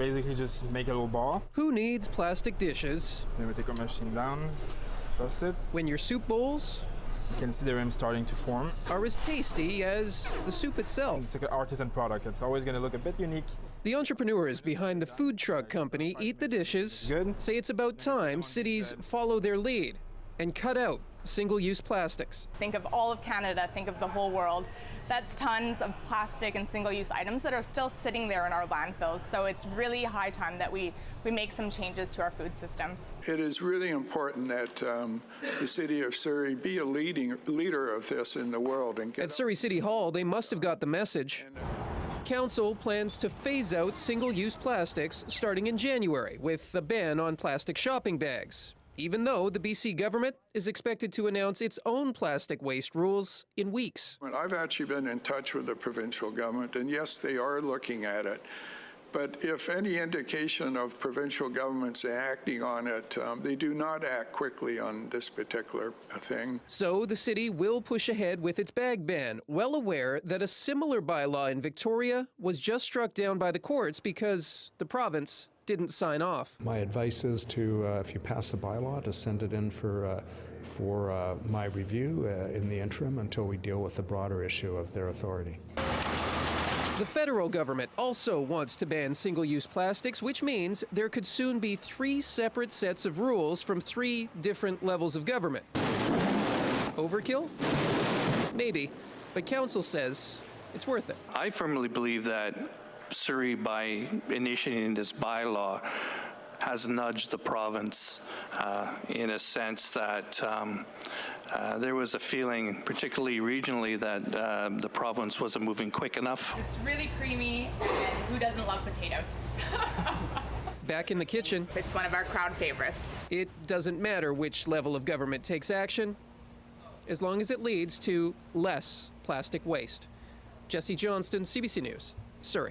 basically just make a little ball. Who needs plastic dishes? Then we take our machine down, press it. When your soup bowls You can see the rim starting to form. are as tasty as the soup itself. It's like an artisan product. It's always going to look a bit unique. The entrepreneurs behind the food truck company Eat the Dishes Good. say it's about time cities follow their lead and cut out single-use plastics. Think of all of Canada, think of the whole world. That's tons of plastic and single-use items that are still sitting there in our landfills. So it's really high time that we make some changes to our food systems. It is really important that the City of Surrey be a leader of this in the world. And At Surrey City Hall, they must have got the message. Council plans to phase out single-use plastics starting in January with a ban on plastic shopping bags, even though the BC government is expected to announce its own plastic waste rules in weeks. I've actually been in touch with the provincial government, and yes, they are looking at it. But if any indication of provincial governments acting on it, they do not act quickly on this particular thing. So the city will push ahead with its bag ban, well aware that a similar bylaw in Victoria was just struck down by the courts because the province didn't sign off. My advice is to, if you pass the bylaw, to send it in for my review in the interim until we deal with the broader issue of their authority. The federal government also wants to ban single-use plastics, which means there could soon be 3 separate sets of rules from 3 different levels of government. Overkill? Maybe, but council says it's worth it. I firmly believe that Surrey, by initiating this bylaw, has nudged the province in a sense that there was a feeling, particularly regionally, that the province wasn't moving quick enough. It's really creamy, and who doesn't love potatoes? Back in the kitchen, It's one of our crowd favorites. it doesn't matter which level of government takes action, as long as it leads to less plastic waste. Jesse Johnston, CBC News, Surrey.